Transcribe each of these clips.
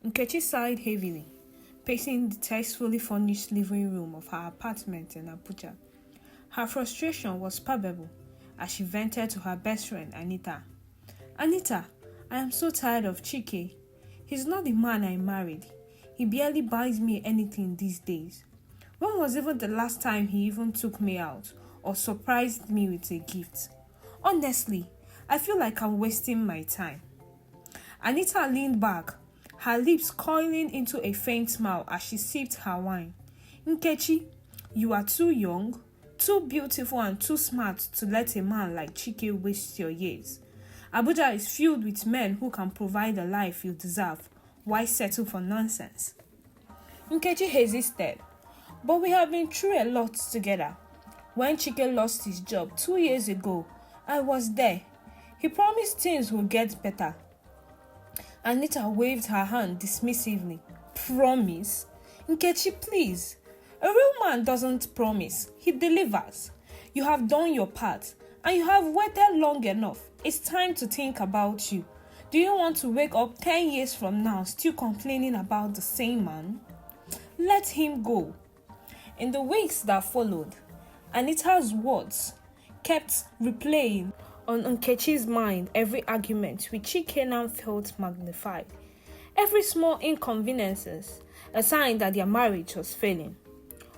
Nkechi sighed heavily, pacing the tastefully furnished living room of her apartment in Abuja. Her frustration was palpable as she vented to her best friend Anita. Anita, I am so tired of Chike. He's not the man I married. He barely buys me anything these days. When was even the last time he even took me out or surprised me with a gift? Honestly, I feel like I'm wasting my time. Anita leaned back, her lips coiling into a faint smile as she sipped her wine. Nkechi, you are too young, too beautiful and too smart to let a man like Chike waste your years. Abuja is filled with men who can provide the life you deserve. Why settle for nonsense? Nkechi hesitated, but we have been through a lot together. When Chike lost his job 2 years ago, I was there. He promised things would get better. Anita waved her hand dismissively. Promise? Nkechi, please. A real man doesn't promise. He delivers. You have done your part, and you have waited long enough. It's time to think about you. Do you want to wake up 10 years from now still complaining about the same man? Let him go. In the weeks that followed, Anita's words kept replaying on Nkechi's mind every argument which Chike now felt magnified. Every small inconveniences, a sign that their marriage was failing.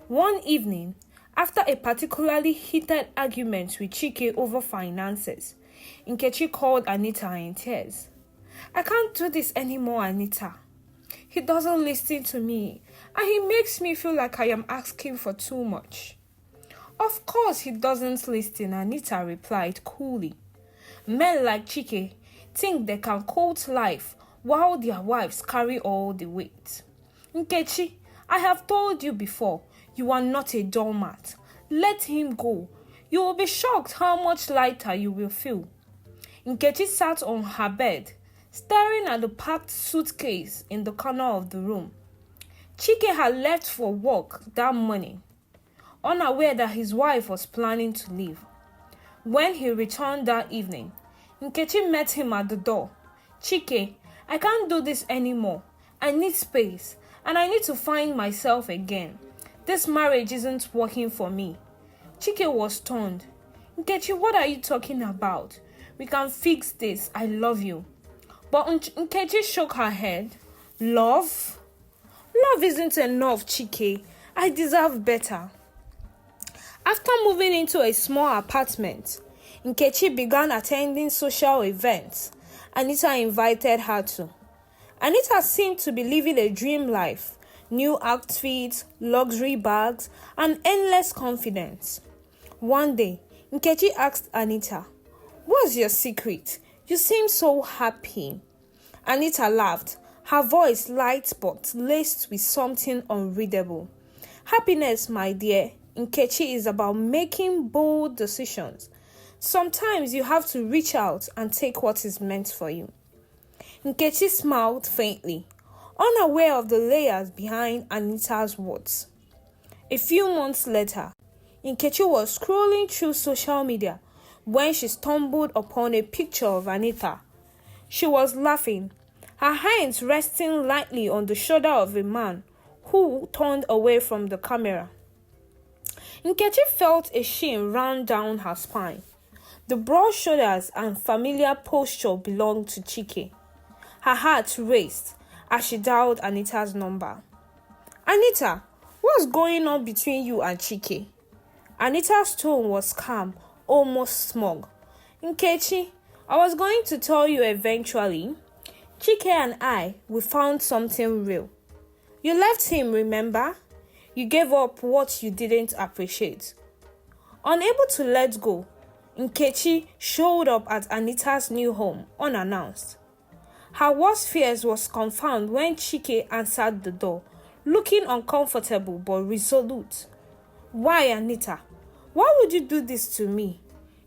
One evening, after a particularly heated argument with Chike over finances, Nkechi called Anita in tears. I can't do this anymore, Anita. He doesn't listen to me, and he makes me feel like I am asking for too much. Of course he doesn't listen, Anita replied coolly. Men like Chike think they can quote life while their wives carry all the weight. Nkechi, I have told you before, you are not a doormat. Let him go. You will be shocked how much lighter you will feel. Nkechi sat on her bed, staring at the packed suitcase in the corner of the room. Chike had left for work that morning, unaware that his wife was planning to leave. When he returned that evening, Nkechi met him at the door. Chike, I can't do this anymore. I need space, and I need to find myself again. This marriage isn't working for me. Chike was stunned. Nkechi, what are you talking about? We can fix this. I love you. But Nkechi shook her head. Love? Love isn't enough, Chike. I deserve better. After moving into a small apartment, Nkechi began attending social events Anita invited her to. Anita seemed to be living a dream life, new outfits, luxury bags, and endless confidence. One day, Nkechi asked Anita, "What's your secret? You seem so happy." Anita laughed, her voice light but laced with something unreadable. Happiness, my dear, Nkechi, is about making bold decisions. Sometimes you have to reach out and take what is meant for you. Nkechi smiled faintly, unaware of the layers behind Anita's words. A few months later, Nkechi was scrolling through social media when she stumbled upon a picture of Anita. She was laughing, her hands resting lightly on the shoulder of a man who turned away from the camera. Nkechi felt a shame run down her spine. The broad shoulders and familiar posture belonged to Chike. Her heart raced as she dialed Anita's number. "Anita, what's going on between you and Chike?" Anita's tone was calm, almost smug. "Nkechi, I was going to tell you eventually. Chike and we found something real. You left him, remember? You gave up what you didn't appreciate." Unable to let go, Nkechi showed up at Anita's new home unannounced. Her worst fears was confirmed when Chike answered the door, looking uncomfortable but resolute. "Why, Anita? Why would you do this to me?"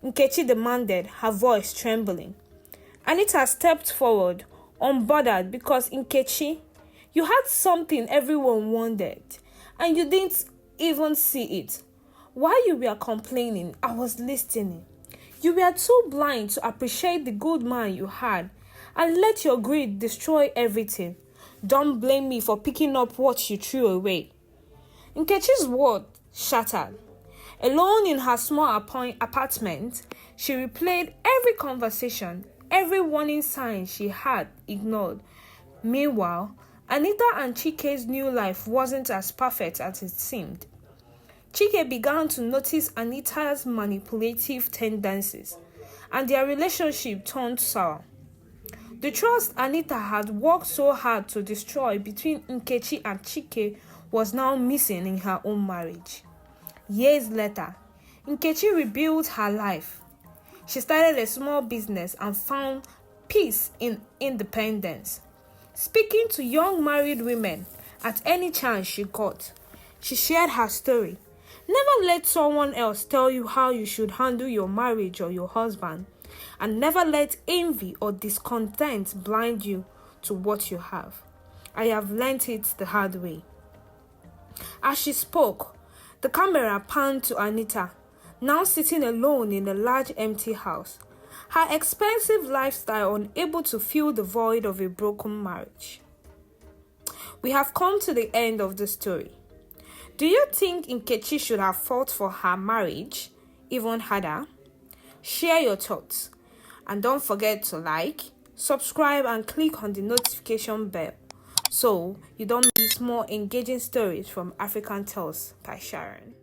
Nkechi demanded, her voice trembling. Anita stepped forward, unbothered because Nkechi, you had something everyone wanted, and you didn't even see it. While you were complaining, I was listening. You were too blind to appreciate the good man you had and let your greed destroy everything. Don't blame me for picking up what you threw away. Nkechi's world shattered. Alone in her small apartment, she replayed every conversation, every warning sign she had ignored. Meanwhile, Anita and Chike's new life wasn't as perfect as it seemed. Chike began to notice Anita's manipulative tendencies, and their relationship turned sour. The trust Anita had worked so hard to destroy between Nkechi and Chike was now missing in her own marriage. Years later, Nkechi rebuilt her life. She started a small business and found peace in independence. Speaking to young married women at any chance she got, she shared her story. Never let someone else tell you how you should handle your marriage or your husband, and never let envy or discontent blind you to what you have. I have learnt it the hard way. As she spoke, the camera panned to Anita, now sitting alone in a large empty house, her expensive lifestyle unable to fill the void of a broken marriage. We have come to the end of the story. Do you think Nkechi should have fought for her marriage even harder? Share your thoughts, and don't forget to like, subscribe, and click on the notification bell so you don't miss more engaging stories from African Tales by Sharon.